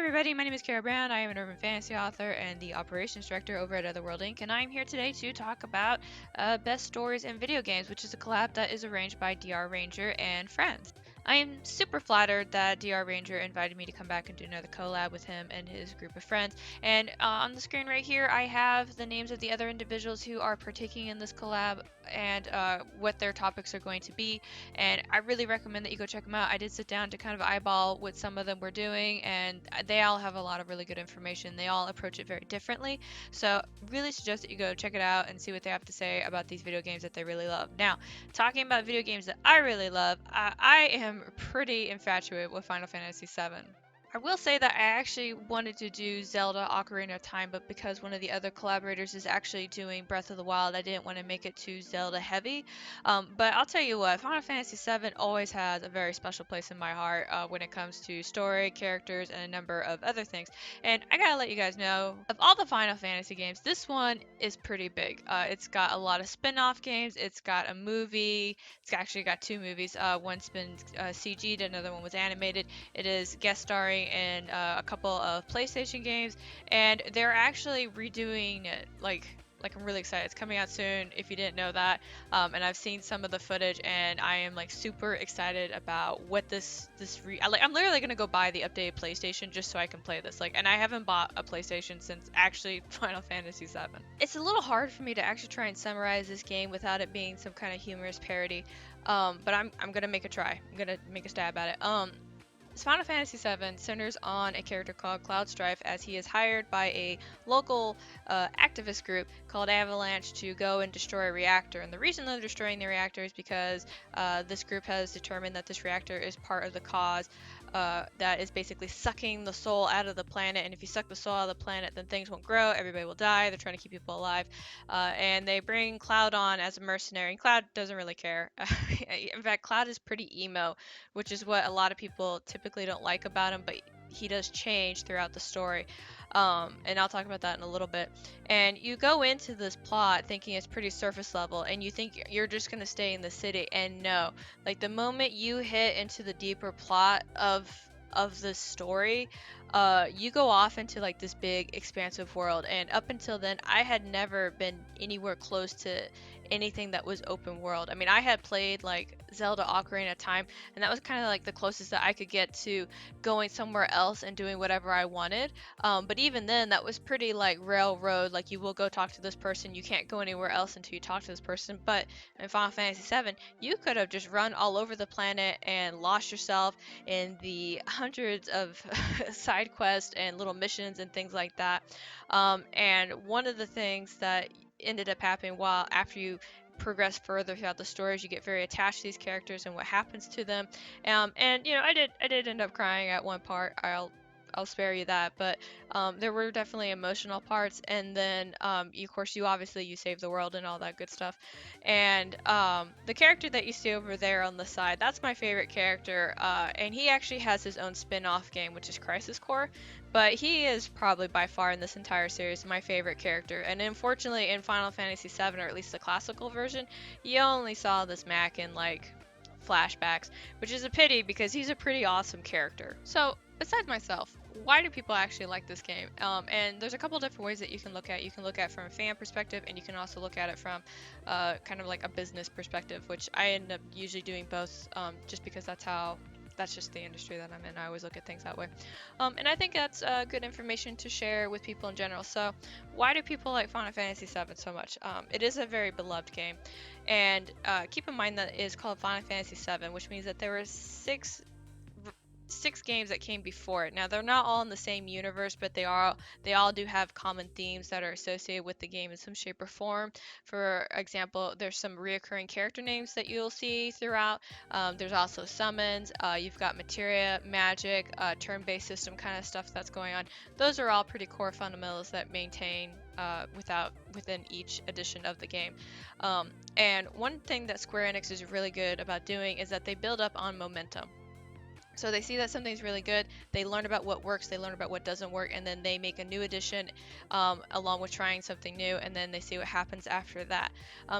everybody, my name is Kara Brown. I am an urban fantasy author and the operations director over at Otherworld Inc. And I'm here today to talk about Best Stories in Video Games, which is a collab that is arranged by DR Ranger and friends. I am super flattered that DR Ranger invited me to come back and do another collab with him and his group of friends. And on the screen right here, I have the names of the other individuals who are partaking in this collab and what their topics are going to be. And I really recommend that you go check them out. I did sit down to kind of eyeball what some of them were doing, and they all have a lot of really good information. They all approach it very differently. So really suggest that you go check it out and see what they have to say about these video games that they really love. Now, talking about video games that I really love, I am pretty infatuated with Final Fantasy VII. I will say that I actually wanted to do Zelda Ocarina of Time, but because one of the other collaborators is actually doing Breath of the Wild, I didn't want to make it too Zelda heavy. But I'll tell you what, Final Fantasy VII always has a very special place in my heart when it comes to story, characters, and a number of other things. And I gotta let you guys know, of all the Final Fantasy games, this one is pretty big. It's got a lot of spin-off games. It's got a movie. It's actually got two movies. One's been CG'd, another one was animated. It is guest starring in a couple of PlayStation games, and they're actually redoing it. Like I'm really excited. It's coming out soon. If you didn't know that, and I've seen some of the footage, and I am like super excited about what I'm literally gonna go buy the updated PlayStation just so I can play this. And I haven't bought a PlayStation since actually Final Fantasy VII. It's a little hard for me to actually try and summarize this game without it being some kind of humorous parody. But I'm gonna make a try. I'm gonna make a stab at it. Final Fantasy VII centers on a character called Cloud Strife, as he is hired by a local activist group called Avalanche to go and destroy a reactor. And the reason they're destroying the reactor is because this group has determined that this reactor is part of the cause that is basically sucking the soul out of the planet. And if you suck the soul out of the planet, then things won't grow, everybody will die. They're trying to keep people alive. And they bring Cloud on as a mercenary, and Cloud doesn't really care. In fact, Cloud is pretty emo, which is what a lot of people typically don't like about him, but he does change throughout the story. And I'll talk about that in a little bit. And you go into this plot thinking it's pretty surface level, and you think you're just going to stay in the city, and no. Like, the moment you hit into the deeper plot of the story, you go off into like this big expansive world. And up until then, I had never been anywhere close to anything that was open world. I mean, I had played like Zelda Ocarina of Time, and that was kind of like the closest that I could get to going somewhere else and doing whatever I wanted. But even then, that was pretty like railroad. Like, you will go talk to this person, you can't go anywhere else until you talk to this person. But in Final Fantasy VII, you could have just run all over the planet and lost yourself in the hundreds of side quests and little missions and things like that. And one of the things that ended up happening while after you progress further throughout the stories, you get very attached to these characters and what happens to them. And you know, I did end up crying at one part. I'll spare you that, but there were definitely emotional parts. And then of course, you obviously save the world and all that good stuff. And the character that you see over there on the side, that's my favorite character, and he actually has his own spin-off game, which is Crisis Core. But he is probably by far in this entire series my favorite character. And unfortunately, in Final Fantasy VII, or at least the classical version, you only saw this Mac in like flashbacks, which is a pity because he's a pretty awesome character. So besides myself, why do people actually like this game? And there's a couple different ways that you can look at. You can look at it from a fan perspective, and you can also look at it from kind of like a business perspective, which I end up usually doing both, just because that's just the industry that I'm in. I always look at things that way. And I think that's good information to share with people in general. So why do people like Final Fantasy VII so much? It is a very beloved game. And keep in mind that it is called Final Fantasy VII, which means that there were six games that came before it. Now, they're not all in the same universe, but they all do have common themes that are associated with the game in some shape or form. For example, there's some reoccurring character names that you'll see throughout. There's also summons. You've got materia, magic, turn-based system kind of stuff that's going on. Those are all pretty core fundamentals that maintain within each edition of the game. And one thing that Square Enix is really good about doing is that they build up on momentum. So they see that something's really good, they learn about what works, they learn about what doesn't work, and then they make a new edition along with trying something new, and then they see what happens after that.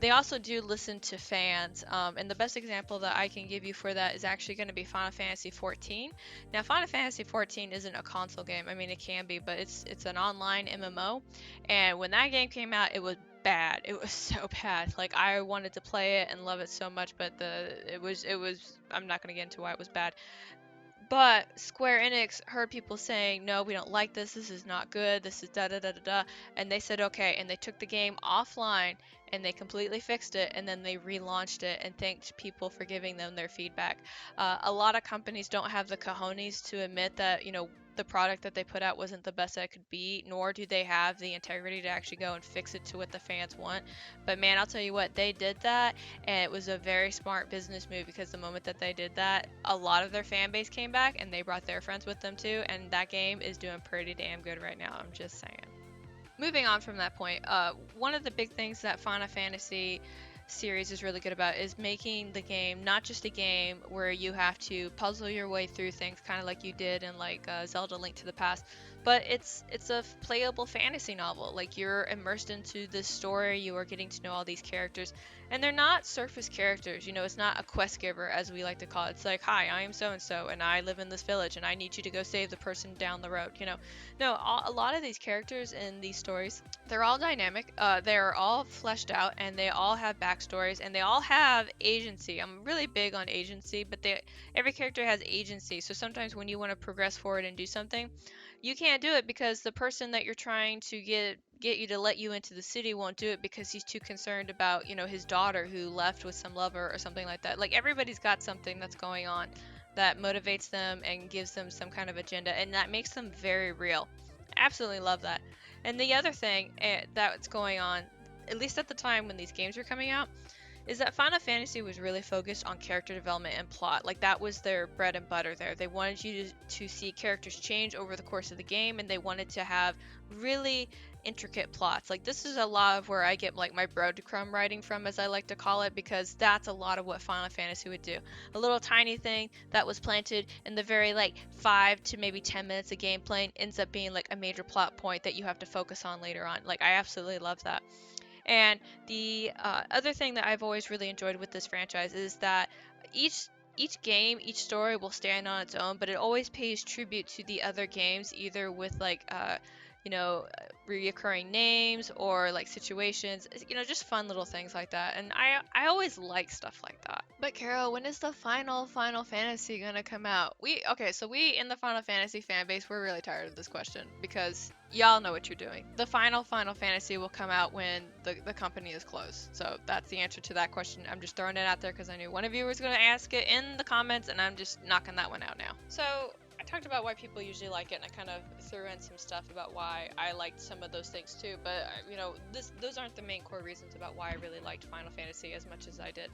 They also do listen to fans, and the best example that I can give you for that is actually going to be Final Fantasy XIV. Now, Final Fantasy XIV isn't a console game. I mean, it can be, but it's an online MMO, and when that game came out, it was bad. It was so bad. Like I wanted to play it and love it so much, but it was I'm not going to get into why it was bad. But Square Enix heard people saying, no, we don't like this. This is not good. This is da da da da da. And they said, okay. And they took the game offline and they completely fixed it. And then they relaunched it and thanked people for giving them their feedback. A lot of companies don't have the cojones to admit that, the product that they put out wasn't the best that it could be, nor do they have the integrity to actually go and fix it to what the fans want. But man, I'll tell you what, they did that, and it was a very smart business move because the moment that they did that, a lot of their fan base came back and they brought their friends with them too, and that game is doing pretty damn good right now. I'm just saying. Moving on from that point, one of the big things that Final Fantasy series is really good about is making the game not just a game where you have to puzzle your way through things kind of like you did in like Zelda Link to the Past, but it's a playable fantasy novel. Like you're immersed into this story, you are getting to know all these characters, and they're not surface characters. It's not a quest giver as we like to call it. It's like, hi, I am so and so, and I live in this village, and I need you to go save the person down the road. No, a lot of these characters in these stories, they're all dynamic, they're all fleshed out, and they all have backstories, and they all have agency. I'm really big on agency, but every character has agency. So sometimes when you want to progress forward and do something, you can't do it because the person that you're trying to get you to let you into the city won't do it because he's too concerned about, his daughter who left with some lover or something like that. Like everybody's got something that's going on that motivates them and gives them some kind of agenda, and that makes them very real. Absolutely love that. And the other thing that's going on, at least at the time when these games were coming out, is that Final Fantasy was really focused on character development and plot. Like that was their bread and butter there. They wanted you to see characters change over the course of the game, and they wanted to have really intricate plots. Like this is a lot of where I get like my breadcrumb writing from, as I like to call it, because that's a lot of what Final Fantasy would do. A little tiny thing that was planted in the very like 5 to maybe 10 minutes of gameplay ends up being like a major plot point that you have to focus on later on. Like I absolutely love that. And the other thing that I've always really enjoyed with this franchise is that each each game, each story will stand on its own, but it always pays tribute to the other games, either with like you know, reoccurring names or like situations, just fun little things like that. And I always like stuff like that. But Carol, when is the Final Fantasy gonna come out? So we in the Final Fantasy fan base, we're really tired of this question because y'all know what you're doing. The Final Fantasy will come out when the company is closed. So that's the answer to that question. I'm just throwing it out there because I knew one of you was going to ask it in the comments, and I'm just knocking that one out now. So I talked about why people usually like it, and I kind of threw in some stuff about why I liked some of those things too. But those aren't the main core reasons about why I really liked Final Fantasy as much as I did.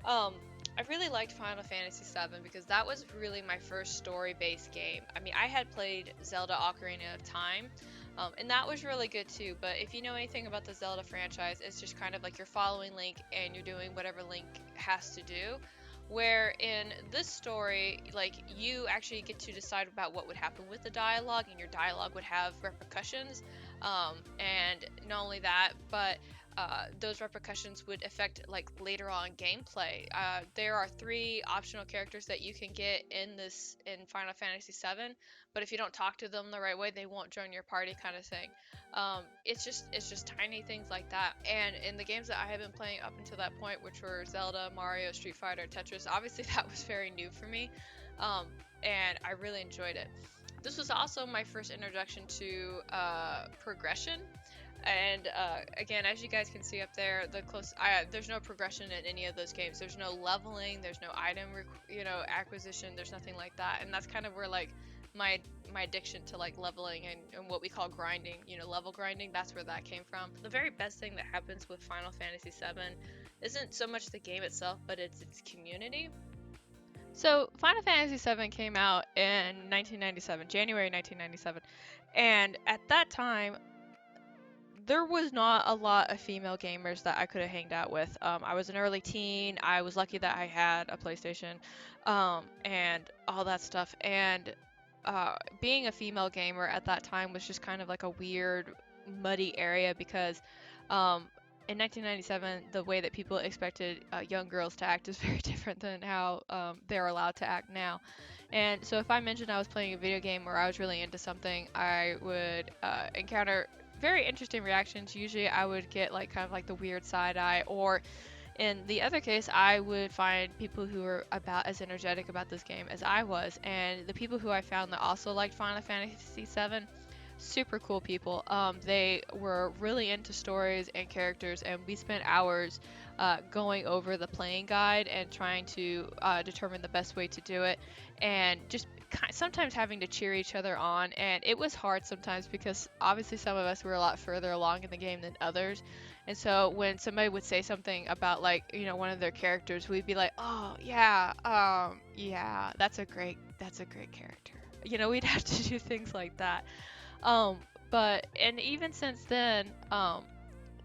I really liked Final Fantasy VII because that was really my first story-based game. I mean, I had played Zelda Ocarina of Time, and that was really good too. But if you know anything about the Zelda franchise, it's just kind of like you're following Link and you're doing whatever Link has to do. Where in this story, like you actually get to decide about what would happen with the dialogue, and your dialogue would have repercussions. And not only that, but those repercussions would affect like later on gameplay. There are 3 optional characters that you can get in Final Fantasy VII, but if you don't talk to them the right way, they won't join your party, kind of thing. It's just tiny things like that. And in the games that I have been playing up until that point, which were Zelda, Mario, Street Fighter, Tetris, obviously that was very new for me, and I really enjoyed it. This was also my first introduction to progression. And again, as you guys can see up there, there's no progression in any of those games. There's no leveling, there's no item, acquisition. There's nothing like that. And that's kind of where like my addiction to like leveling and what we call grinding, level grinding. That's where that came from. The very best thing that happens with Final Fantasy VII isn't so much the game itself, but it's its community. So Final Fantasy VII came out in 1997, January 1997, and at that time there was not a lot of female gamers that I could have hanged out with. I was an early teen. I was lucky that I had a PlayStation, and all that stuff. And being a female gamer at that time was just kind of like a weird, muddy area because um, in 1997, the way that people expected young girls to act is very different than how they're allowed to act now. And so if I mentioned I was playing a video game or I was really into something, I would encounter very interesting reactions. Usually I would get like kind of like the weird side eye, or in the other case, I would find people who were about as energetic about this game as I was. And the people who I found that also liked Final Fantasy VII, super cool people. They were really into stories and characters, and we spent hours going over the playing guide and trying to determine the best way to do it, and just sometimes having to cheer each other on. And it was hard sometimes because obviously some of us were a lot further along in the game than others. And so when somebody would say something about like, one of their characters, we'd be like, "Oh, yeah, yeah, that's a great character." We'd have to do things like that. Um, but and even since then,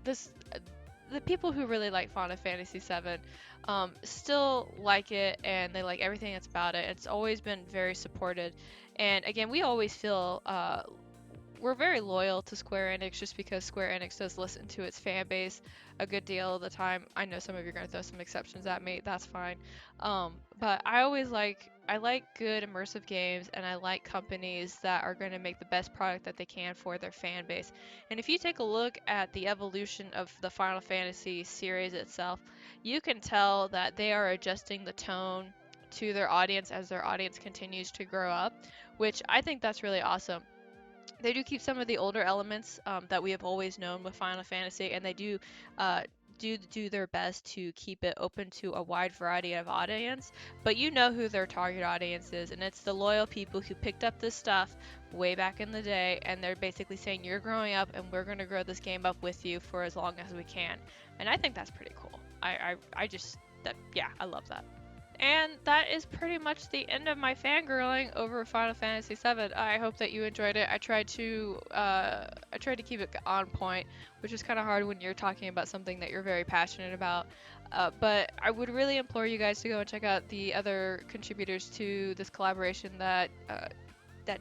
this the people who really like Final Fantasy VII still like it, and they like everything that's about it. It's always been very supported, and again, we always feel we're very loyal to Square Enix just because Square Enix does listen to its fan base a good deal of the time. I know some of you are going to throw some exceptions at me. That's fine. But I like good immersive games, and I like companies that are going to make the best product that they can for their fan base. And if you take a look at the evolution of the Final Fantasy series itself, you can tell that they are adjusting the tone to their audience as their audience continues to grow up, which I think that's really awesome. They do keep some of the older elements that we have always known with Final Fantasy, and they uh, do their best to keep it open to a wide variety of audience. But you know who their target audience is, and it's the loyal people who picked up this stuff way back in the day, and they're basically saying you're growing up, and we're going to grow this game up with you for as long as we can. And I think that's pretty cool. I just that yeah, I love that. And that is pretty much the end of my fangirling over Final Fantasy VII. I hope that you enjoyed it. I tried to keep it on point, which is kind of hard when you're talking about something that you're very passionate about. But I would really implore you guys to go and check out the other contributors to this collaboration that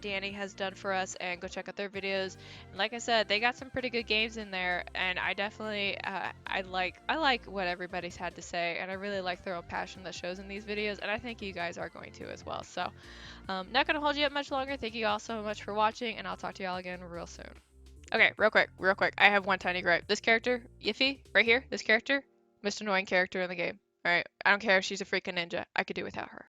Danny has done for us, and go check out their videos. And like I said, they got some pretty good games in there, and I definitely I like what everybody's had to say, and I really like their own passion that shows in these videos, and I think you guys are going to as well. So, not gonna hold you up much longer. Thank you all so much for watching, and I'll talk to y'all again real soon. Okay, real quick. I have one tiny gripe. This character, Yiffy, right here, this character, most annoying character in the game. All right, I don't care if she's a freaking ninja. I could do without her.